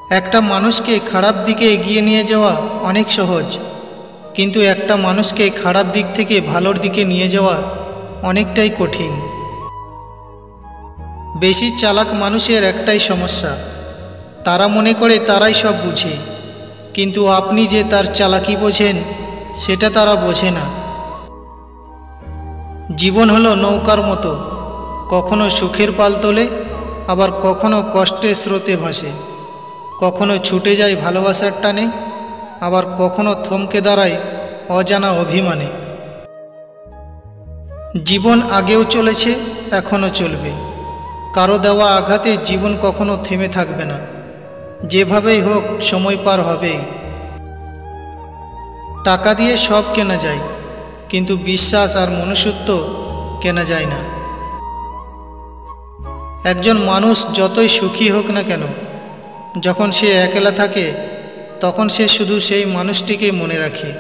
একটা মানুষকে খারাপ দিকে এগিয়ে নিয়ে যাওয়া অনেক সহজ, কিন্তু একটা মানুষকে খারাপ দিক থেকে ভালোর দিকে নিয়ে যাওয়া অনেকটাই কঠিন। বেশি চালাক মানুষের একটাই সমস্যা, তারা মনে করে তারাই সব বুঝে, কিন্তু আপনি যে তার চালাকি বোঝেন সেটা তারা বোঝে না। জীবন হলো নৌকার মতো, কখনো সুখের পাল তোলে, আবার কখনো কষ্টের স্রোতে ভাসে, কখনো ছুটে যায় ভালোবাসার টানে, আবার কখনো থমকে দাঁড়ায় অজানা অভিমানে। জীবন আগেও চলেছে, এখনও চলবে। কারো দেওয়া আঘাতে জীবন কখনো থেমে থাকবে না, যেভাবেই হোক সময় পার হবেই। টাকা দিয়ে সব কেনা যায়, কিন্তু বিশ্বাস আর মনুষ্যত্ব কেনা যায় না। একজন মানুষ যতই সুখী হোক না কেন, যখন সে একলা থাকে তখন সে শুধু সেই মানুষটিকে মনে রাখে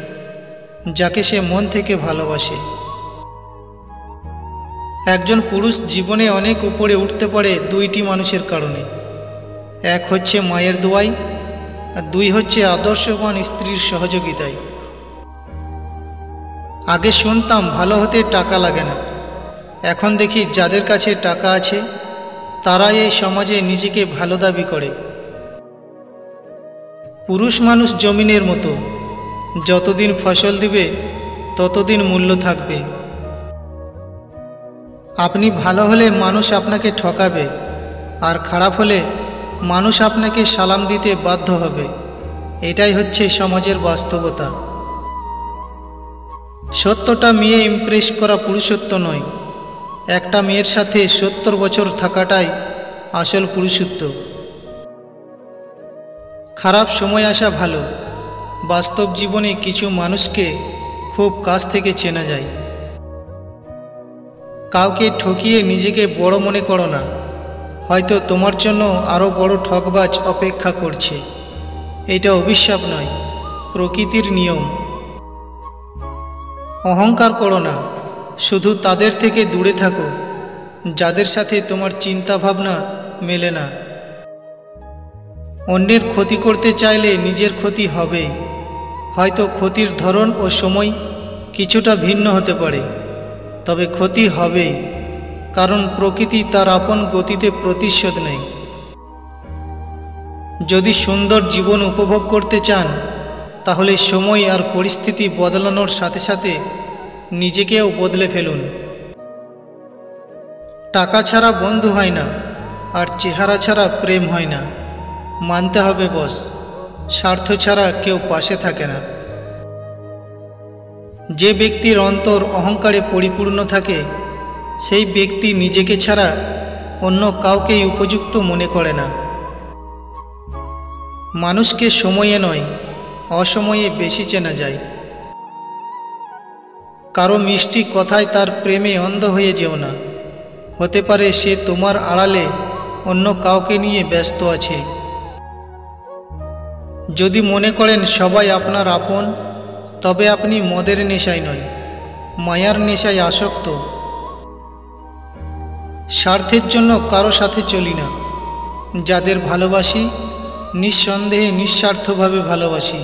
যাকে সে মন থেকে ভালোবাসে। একজন পুরুষ জীবনে অনেক উপরে উঠতে পারে দুইটি মানুষের কারণে। এক হচ্ছে মায়ের দোয়াই, আর দুই হচ্ছে আদর্শবান স্ত্রীর সহযোগিতায়। আগে শুনতাম ভালো হতে টাকা লাগে না, এখন দেখি যাদের কাছে টাকা আছে তারাই এই সমাজে নিজেকে ভালো দাবি করে। পুরুষ মানুষ জমিনের মতো, যতদিন ফসল দিবে ততদিন মূল্য থাকবে। আপনি ভালো হলে মানুষ আপনাকে ঠকাবে, আর খারাপ হলে মানুষ আপনাকে সালাম দিতে বাধ্য হবে। এটাই হচ্ছে সমাজের বাস্তবতা। সত্যটা মেয়ে ইমপ্রেস করা পুরুষত্ব নয়, একটা মেয়ের সাথে 70 বছর থাকাটাই আসল পুরুষত্ব। খারাপ সময় আসা ভালো, বাস্তব জীবনে কিছু মানুষকে খুব কাছ থেকে চেনা যায়। কাউকে ঠকিয়ে নিজেকে বড় মনে করো না, হয়তো তোমার জন্য আরও বড় ঠকবাজ অপেক্ষা করছে। এটা অভিশাপ নয়, প্রকৃতির নিয়ম। অহংকার করো না, শুধু তাদের থেকে দূরে থাকো যাদের সাথে তোমার চিন্তা ভাবনা মেলে না। অন্যের ক্ষতি করতে চাইলে নিজের ক্ষতি হবেই, হয়তো ক্ষতির ধরন ও সময় কিছুটা ভিন্ন হতে পারে, তবে ক্ষতি হবেই, কারণ প্রকৃতি তার আপন গতিতে প্রতিশোধ নেয়। যদি সুন্দর জীবন উপভোগ করতে চান, তাহলে সময় আর পরিস্থিতি বদলানোর সাথে সাথে নিজেকেও বদলে ফেলুন। টাকা ছাড়া বন্ধু হয় না, আর চেহারা ছাড়া প্রেম হয় না। মানতে হবে বস, স্বার্থ ছাড়া কেউ পাশে থাকে না। যে ব্যক্তির অন্তর অহংকারে পরিপূর্ণ থাকে, সেই ব্যক্তি নিজেকে ছাড়া অন্য কাউকেই উপযুক্ত মনে করে না। মানুষকে সময়ে নয়, অসময়ে বেশি চেনা যায়। কারো মিষ্টি কথায় তার প্রেমে অন্ধ হয়ে যেও না, হতে পারে সে তোমার আড়ালে অন্য কাউকে নিয়ে ব্যস্ত আছে। যদি মনে করেন সবাই আপনার আপন, তবে আপনি মদের নেশায় নয়, মায়ার নেশায় আসক্ত। স্বার্থের জন্য কারো সাথে চলি না, যাদের ভালোবাসি নিঃসন্দেহে নিঃস্বার্থভাবে ভালোবাসি।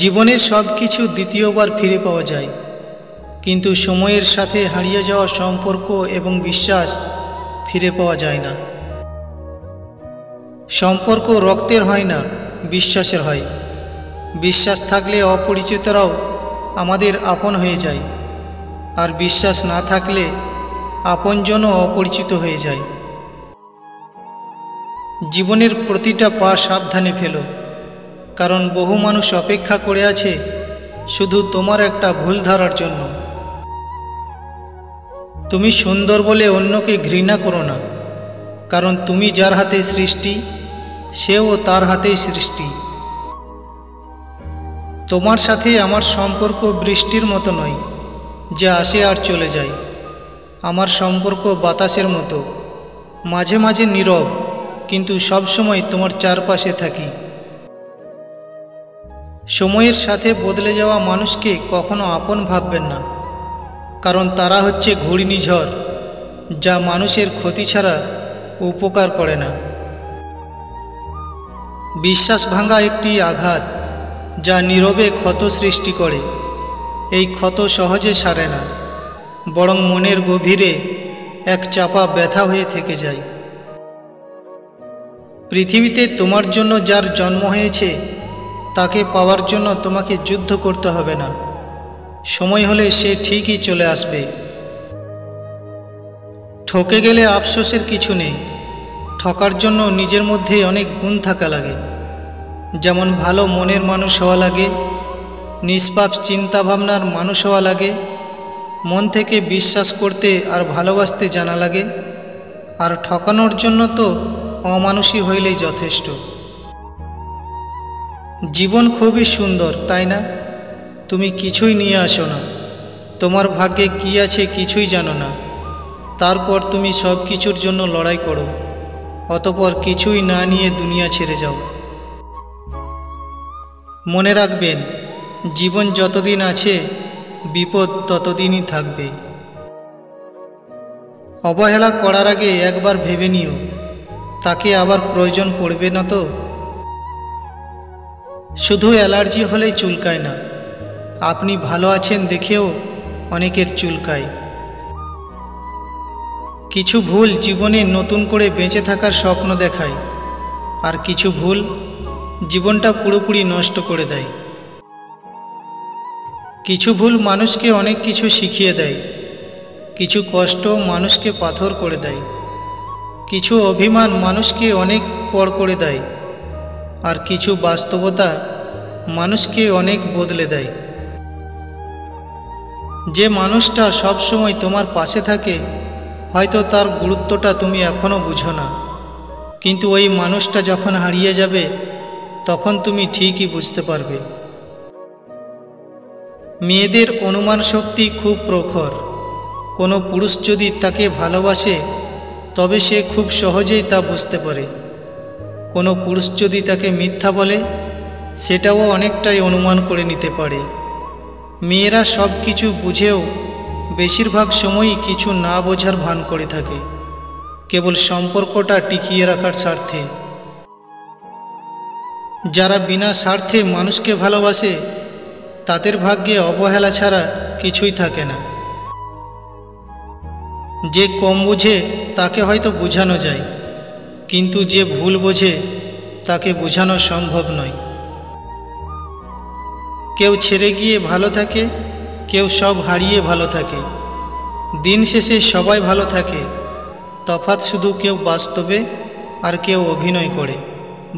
জীবনের সব কিছু দ্বিতীয়বার ফিরে পাওয়া যায়, কিন্তু সময়ের সাথে হারিয়ে যাওয়া সম্পর্ক এবং বিশ্বাস ফিরে পাওয়া যায় না। সম্পর্ক রক্তের হয় না, বিশ্বাসের হয়। বিশ্বাস থাকলে অপরিচিতরাও আমাদের আপন হয়ে যায়, আর বিশ্বাস না থাকলে আপনজনও অপরিচিত হয়ে যায়। জীবনের প্রতিটা পা সাবধানে ফেলো, কারণ বহু মানুষ অপেক্ষা করে আছে শুধু তোমার একটা ভুল ধরার জন্য। তুমি সুন্দর বলে অন্যকে ঘৃণা করো না, কারণ তুমি যার হাতে সৃষ্টি, সেও তার হাতেই সৃষ্টি। তোমার সাথে আমার সম্পর্ক বৃষ্টির মতো নয়, যা আসে আর চলে যায়। আমার সম্পর্ক বাতাসের মতো, মাঝে মাঝে নীরব, কিন্তু সবসময় তোমার চারপাশে থাকি। সময়ের সাথে বদলে যাওয়া মানুষকে কখনো আপন ভাববেন না, কারণ তারা হচ্ছে ঘূর্ণিঝড়, যা মানুষের ক্ষতি ছাড়া উপকার করে না। বিশ্বাস ভাঙা একটি আঘাত, যা নীরবে ক্ষত সৃষ্টি করে। এই ক্ষত সহজে সারে না, বরং মনের গভীরে এক চাপা ব্যথা হয়ে থেকে যায়। পৃথিবীতে তোমার জন্য যার জন্ম হয়েছে, তাকে পাওয়ার জন্য তোমাকে যুদ্ধ করতে হবে না। সময় হলে সে ঠিকই চলে আসবে। ঠকে গেলে আফসোসের কিছু নেই। ঠকার জন্য নিজের মধ্যে অনেক গুণ থাকা লাগে। যেমন ভালো মনের মানুষ হওয়া লাগে, নিষ্পাপ চিন্তাভাবনার মানুষ হওয়া লাগে, মন থেকে বিশ্বাস করতে আর ভালোবাসতে জানা লাগে। আর ঠকানোর জন্য তো অমানুষই হইলেই যথেষ্ট। জীবন খুবই সুন্দর, তাই না? তুমি কিছুই নিয়ে আসো না, তোমার ভাগ্যে কী আছে কিছুই জানো না। তারপর তুমি সব কিছুর জন্য লড়াই করো, অতঃপর কিছুই না নিয়ে দুনিয়া ছেড়ে যাও। মনে রাখবেন, জীবন যতদিন আছে বিপদ ততদিনই থাকবে। অবহেলা করার আগে একবার ভেবে নিও, তাকে আবার প্রয়োজন পড়বে না তো। শুধু অ্যালার্জি হলেই চুলকায় না, আপনি ভালো আছেন দেখেও অনেকের চুলকায়। কিছু ভুল জীবনে নতুন করে বেঁচে থাকার স্বপ্ন দেখায়, আর কিছু ভুল জীবনটা পুরোপুরি নষ্ট করে দেয়। কিছু ভুল মানুষকে অনেক কিছু শিখিয়ে দেয়, কিছু কষ্ট মানুষকে পাথর করে দেয়, কিছু অভিমান মানুষকে অনেক পর করে দেয়, আর কিছু বাস্তবতা মানুষকে অনেক বদলে দেয়। যে মানুষটা সব সময় তোমার পাশে থাকে, হয়তো তার গুরুত্বটা তুমি এখনও বুঝো না, কিন্তু ওই মানুষটা যখন হারিয়ে যাবে তখন তুমি ঠিকই বুঝতে পারবে। মেয়েদের অনুমান শক্তি খুব প্রখর। কোনো পুরুষ যদি তাকে ভালোবাসে, তবে সে খুব সহজেই তা বুঝতে পারে। কোনো পুরুষ যদি তাকে মিথ্যা বলে, সেটাও অনেকটাই অনুমান করে নিতে পারে। মেয়েরা সব কিছু বুঝেও বেশিরভাগ সময়ই কিছু না বোঝার ভান করে থাকে, কেবল সম্পর্কটা টিকিয়ে রাখার স্বার্থে। যারা বিনা স্বার্থে মানুষকে ভালোবাসে, তাদের ভাগ্যে অবহেলা ছাড়া কিছুই থাকে না। যে কম বোঝে তাকে হয়তো বোঝানো যায়, কিন্তু যে ভুল বোঝে তাকে বোঝানো সম্ভব নয়। কেউ ছেড়ে গিয়ে ভালো থাকে, কেউ সব হারিয়ে ভালো থাকে। দিন শেষে সবাই ভালো থাকে, তফাৎ শুধু কেউ বাস্তবে আর কেউ অভিনয় করে।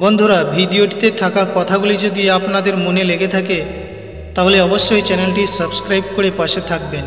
বন্ধুরা, ভিডিওটিতে থাকা কথাগুলি যদি আপনাদের মনে লেগে থাকে, তাহলে অবশ্যই চ্যানেলটি সাবস্ক্রাইব করে পাশে থাকবেন।